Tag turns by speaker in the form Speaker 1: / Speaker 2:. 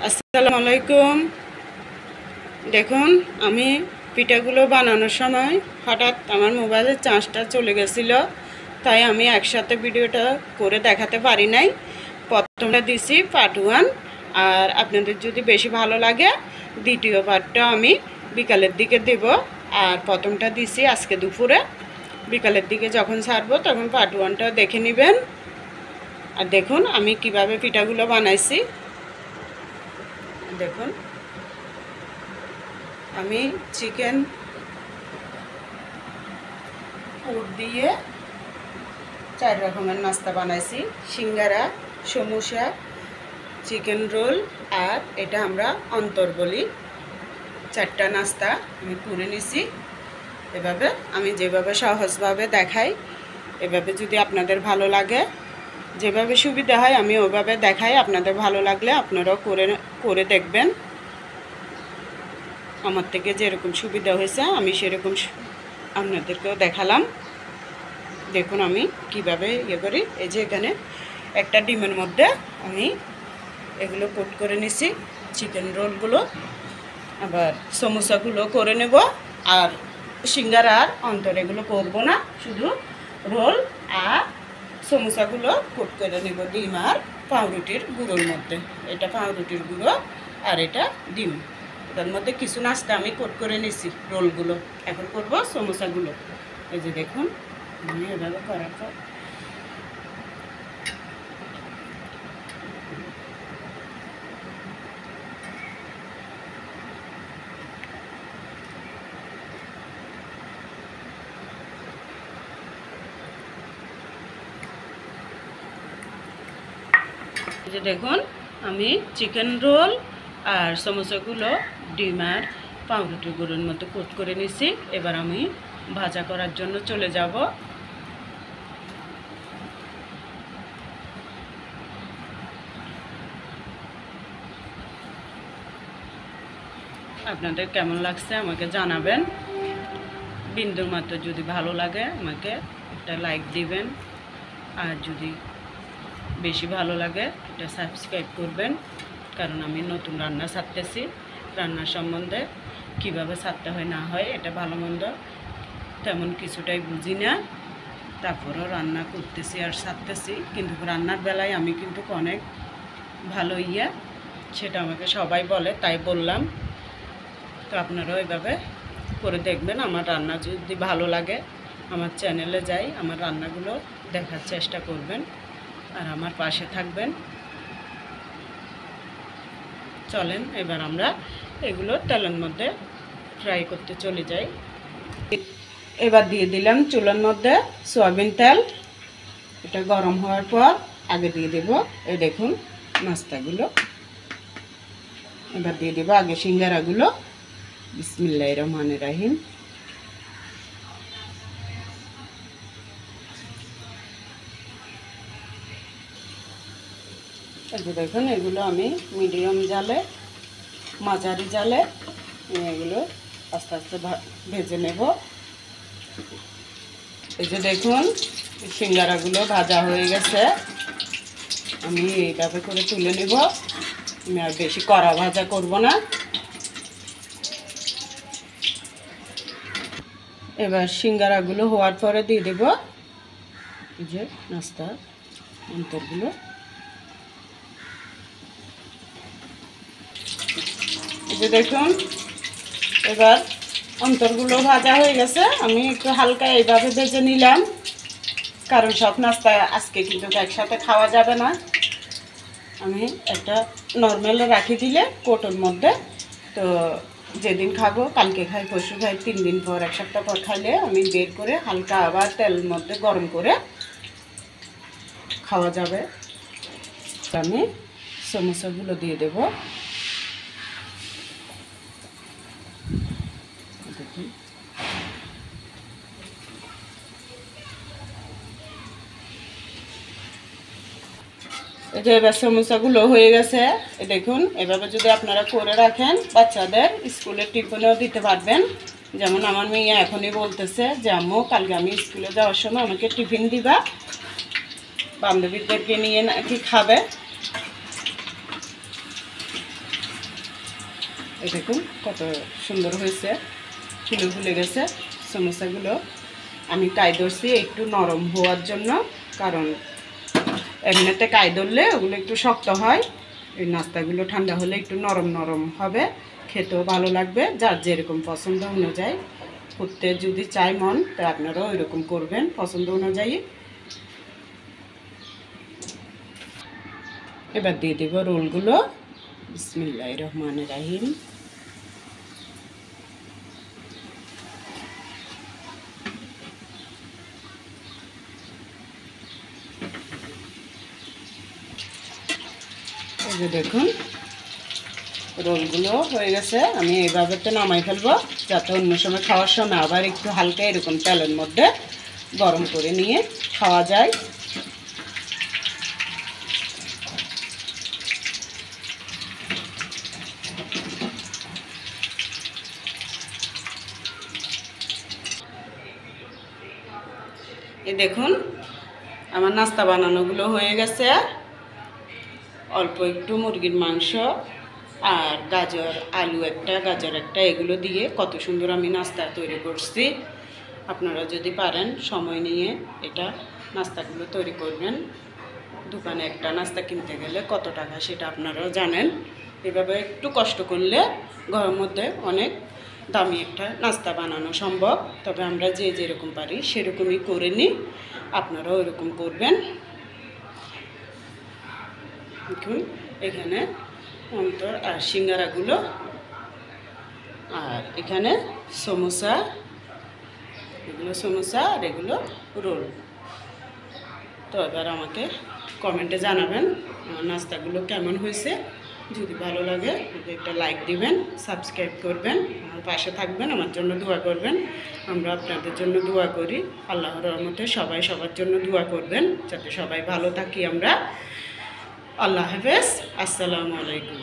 Speaker 1: আসসালামু আলাইকুম। দেখুন আমি পিঠাগুলো বানানোর সময় হঠাৎ আমার মোবাইলের চার্জটা চলে গেছিল, তাই আমি একসাথে ভিডিওটা করে দেখাতে পারি নাই। প্রথমটা দিছি পার্ট 1, আর আপনাদের যদি বেশি ভালো লাগে দ্বিতীয় পার্টটা আমি বিকালের দিকে দেব। আর প্রথমটা দিছি আজকে দুপুরে, বিকালের দিকে যখন ছাড়বো তখন পার্ট 1টা দেখে নেবেন। আর দেখুন আমি কিভাবে পিঠাগুলো বানাইছি। দেখুন আমি চিকেন পুর দিয়ে 4 রকমের নাস্তা বানাইছি: সিঙ্গারা, সমোসা, চিকেন রোল, আর এটা আমরা অন্তর বলি। 4টা নাস্তা আমি করে নিছি। এভাবে আমি যেভাবে সহজভাবে দেখাই, এভাবে যদি আপনাদের ভালো লাগে, যেভাবে সুবিধা হয় আমি ওইভাবে দেখাই। আপনাদের ভালো লাগলে আপনারাও করে দেখবেন। আমার থেকে যেরকম সুবিধা হয়েছে আমি সেরকম আপনাদেরকেও দেখালাম। দেখুন আমি কিভাবে ইয়ে করি। এই যে এখানে একটা ডিমের মধ্যে আমি এগুলো কোট করে নিছি, চিকেন রোলগুলো। আবার সমোসাগুলো করে নেব, আর সিঙ্গারা আর অন্তর এগুলো করবো না, শুধু রোল আর সমোসাগুলো কোট করে নেব ডিম আর পাউরুটির গুঁড়োর মধ্যে। এটা পাউরুটির গুঁড়ো আর এটা ডিম। এটার মধ্যে কিছু নাস্তা আমি কোট করে নিছি রোলগুলো। এখন করব সমোসাগুলো। এই যে দেখুন আমি এভাবে করার পর এই যে দেখুন আমি চিকেন রোল আর সমোসাগুলো ডিম আর পাউরুটি গুঁড়োর মতো কোট করে নিছি। এবার আমি ভাজা করার জন্য চলে যাব। আপনাদের কেমন লাগছে আমাকে জানাবেন। বিন্দুর মাত্র যদি ভালো লাগে আমাকে একটা লাইক দিবেন, আর যদি বেশি ভালো লাগে এটা সাবস্ক্রাইব করবেন। কারণ আমি নতুন রান্না ছাড়তেছি, রান্নার সম্বন্ধে কিভাবে ছাড়তে হয় না হয় এটা ভালো মন্দ তেমন কিছুটাই বুঝি না, তারপরও রান্না করতেছি আর ছাড়তেছি। কিন্তু রান্নার বেলায় আমি কিন্তু অনেক ভালো সেটা আমাকে সবাই বলে, তাই বললাম। তো আপনারাও এইভাবে করে দেখবেন। আমার রান্না যদি ভালো লাগে আমার চ্যানেলে যাই, আমার রান্নাগুলো দেখার চেষ্টা করবেন আর আমার পাশে থাকবেন। চলেন এবার আমরা এগুলো তেলের মধ্যে ফ্রাই করতে চলে যাই। এবার দিয়ে দিলাম চুলার মধ্যে সয়াবিন তেল। এটা গরম হওয়ার পর আগে দিয়ে দেব এই দেখুন নাস্তাগুলো। এবার দিয়ে দেব আগে সিঙ্গারাগুলো। বিসমিল্লাহির রহমানির রহিম। এই যে দেখুন এগুলো আমি মিডিয়াম জালে মাঝারি জালে এগুলো আস্তে আস্তে ভেজে নেব। এই যে দেখুন সিঙ্গারাগুলো ভাজা হয়ে গেছে, আমি এইভাবে করে তুলে নেব। আমি আর বেশি কড়া ভাজা করব না। এবার সিঙ্গারাগুলো হওয়ার পরে দিয়ে দেব এই যে নাস্তা অন্তরগুলো। এই যে দেখুন এবার অন্তরগুলো ভাজা হয়ে গেছে। আমি একটু হালকা এইভাবে ভেজে নিলাম, কারণ সব নাস্তা আজকে কিন্তু একসাথে খাওয়া যাবে না। আমি একটা নর্মাল রাখি দিলে কোটোর মধ্যে, তো যেদিন খাবো কালকে খাই পরশু খাই 3 দিন পর 1 সপ্তাহ পর খাইলে আমি বের করে হালকা আবার তেলের মধ্যে গরম করে খাওয়া যাবে। আমি সমোসাগুলো দিয়ে দেব। এই যে এবার সমোসাগুলো হয়ে গেছে। দেখুন এভাবে যদি আপনারা করে রাখেন বাচ্চাদের স্কুলের টিফিনেও দিতে পারবেন। যেমন আমার মেয়ে এখনই বলতেছে যে আম্মু কালকে আমি স্কুলে যাওয়ার সময় আমাকে টিফিন দিবা, বান্ধবীদেরকে নিয়ে নাকি খাবে। এই দেখুন কত সুন্দর হয়েছে, ফুলে ফুলে গেছে সমোসাগুলো। আমি কাই ধরছি একটু নরম হওয়ার জন্য, কারণ এমনিতে কাই ধরলে ওগুলো একটু শক্ত হয়। এই নাস্তাগুলো ঠান্ডা হলে একটু নরম নরম হবে, খেতেও ভালো লাগবে। যার যেরকম পছন্দ অনুযায়ী করতে যদি চাই মন, তা আপনারাও এরকম করবেন পছন্দ অনুযায়ী। এবার দিয়ে দেব রোলগুলো। বিসমিল্লাহির রহমানির রহিম। এই যে দেখুন রোলগুলো হয়ে গেছে। আমি এইভাবে তো নামাই ফেলবো, যাতে অন্য সময় খাওয়ার সময় আবার একটু হালকা এরকম তেলের মধ্যে গরম করে নিয়ে খাওয়া যায়। এই দেখুন আমার নাস্তা বানানোগুলো হয়ে গেছে। অল্প একটু মুরগির মাংস আর গাজর, আলু একটা, গাজর একটা, এগুলো দিয়ে কত সুন্দর আমি নাস্তা তৈরি করছি। আপনারা যদি পারেন সময় নিয়ে এটা নাস্তাগুলো তৈরি করবেন। দোকানে একটা নাস্তা কিনতে গেলে কত টাকা সেটা আপনারাও জানেন। এভাবে একটু কষ্ট করলে ঘরের মধ্যে অনেক দামি একটা নাস্তা বানানো সম্ভব। তবে আমরা যে যেরকম পারি সেরকমই করে নিই, আপনারাও এরকম করবেন। দেখুন এখানে অন্তর আর সিঙ্গারাগুলো, আর এখানে সমোসা, এগুলো সমোসা আর এগুলো রোল। তো এবার আমাকে কমেন্টে জানাবেন আমার নাস্তাগুলো কেমন হয়েছে। যদি ভালো লাগে একটা লাইক দিবেন, সাবস্ক্রাইব করবেন, আমার পাশে থাকবেন, আমার জন্য দোয়া করবেন। আমরা আপনাদের জন্য দোয়া করি। আল্লাহর রহমতে সবাই সবার জন্য দোয়া করবেন, যাতে সবাই ভালো থাকি আমরা। আল্লাহ হাফেজ, আসসালামু আলাইকুম।